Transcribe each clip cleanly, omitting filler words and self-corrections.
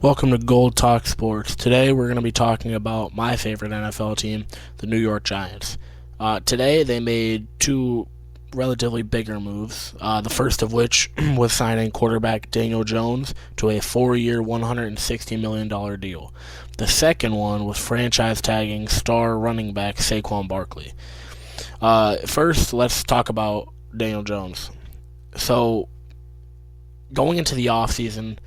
Welcome to Gold Talk Sports. Today we're going to be talking about my favorite NFL team, the New York Giants. Today they made two relatively bigger moves, the first of which was signing quarterback Daniel Jones to a 4-year, $160 million deal. The second one was franchise tagging star running back Saquon Barkley. First, let's talk about Daniel Jones. So, going into the offseason,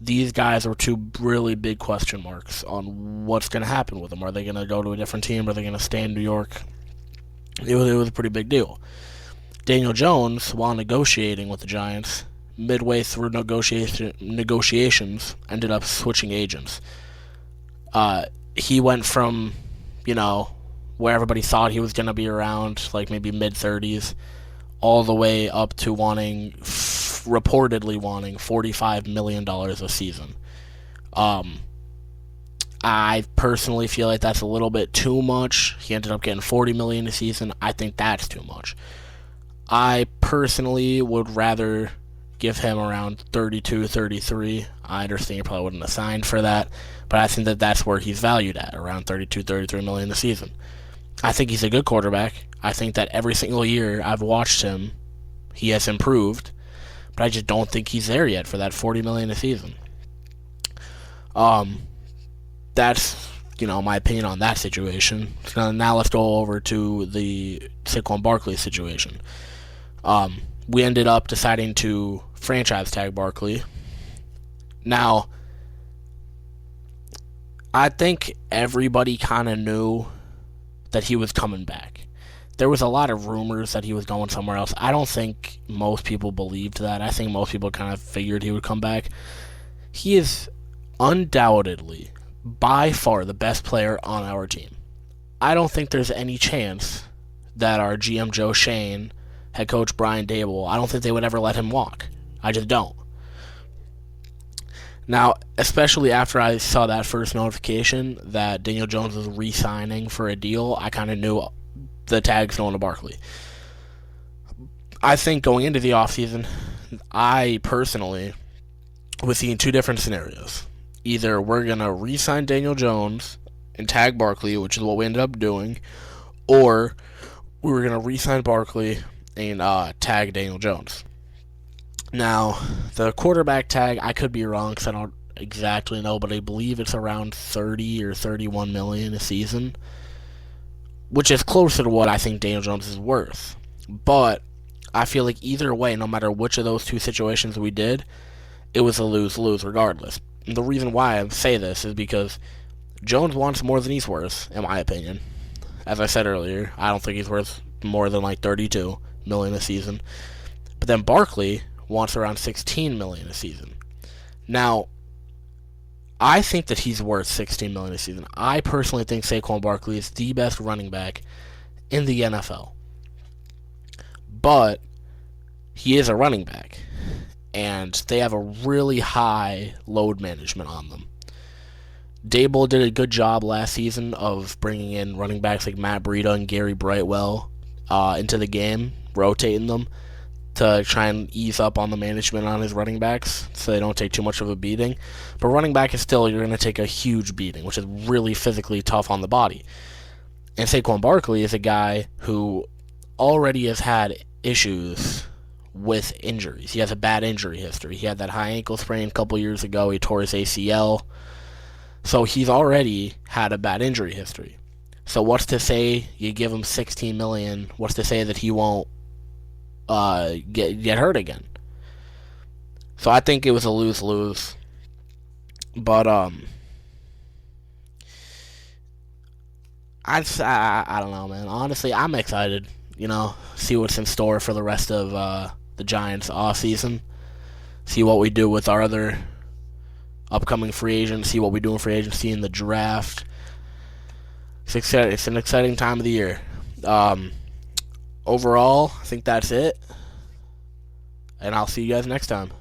these guys are two really big question marks on what's going to happen with them. Are they going to go to a different team? Are they going to stay in New York? It was a pretty big deal. Daniel Jones, while negotiating with the Giants, midway through negotiations, ended up switching agents. He went from, where everybody thought he was going to be around, like maybe mid-30s, all the way up to reportedly wanting $45 million a season. I personally feel like that's a little bit too much. He ended up getting $40 million a season. I think that's too much. I personally would rather give him around 32, 33. I understand he probably wouldn't have signed for that, but I think that that's where he's valued at, around 32, 33 million a season. I think he's a good quarterback. I think that every single year I've watched him, he has improved, but I just don't think he's there yet for that $40 million a season. That's, my opinion on that situation. So now let's go over to the Saquon Barkley situation. We ended up deciding to franchise tag Barkley. Now, I think everybody kind of knew that he was coming back. There was a lot of rumors that he was going somewhere else. I don't think most people believed that. I think most people kind of figured he would come back. He is undoubtedly, by far, the best player on our team. I don't think there's any chance that our GM Joe Shane, head coach Brian Dable, I don't think they would ever let him walk. I just don't. Now, especially after I saw that first notification that Daniel Jones was re-signing for a deal, I kind of knew the tag's going to Barkley. I think going into the offseason, I personally was seeing two different scenarios. Either we're going to re-sign Daniel Jones and tag Barkley, which is what we ended up doing, or we were going to re-sign Barkley and tag Daniel Jones. Now, the quarterback tag, I could be wrong because I don't exactly know, but I believe it's around 30 or 31 million a season, which is closer to what I think Daniel Jones is worth. But I feel like either way, no matter which of those two situations we did, it was a lose-lose regardless. And the reason why I say this is because Jones wants more than he's worth, in my opinion. As I said earlier, I don't think he's worth more than like 32 million a season. But then Barkley wants around 16 million a season. Now, I think that he's worth 16 million a season. I personally think Saquon Barkley is the best running back in the NFL. But he is a running back, and they have a really high load management on them. Dable did a good job last season of bringing in running backs like Matt Breida and Gary Brightwell into the game, rotating them to try and ease up on the management on his running backs so they don't take too much of a beating. But running back is still, you're going to take a huge beating, which is really physically tough on the body. And Saquon Barkley is a guy who already has had issues with injuries. He has a bad injury history. He had that high ankle sprain a couple years ago. He tore his ACL. So he's already had a bad injury history. So what's to say you give him $16 million? What's to say that he won't get hurt again? So I think it was a lose-lose. But I don't know, man. Honestly, I'm excited. See what's in store for the rest of the Giants off season. See what we do with our other upcoming free agents. See what we do in free agency in the draft. It's an exciting time of the year. Overall, I think that's it. And I'll see you guys next time.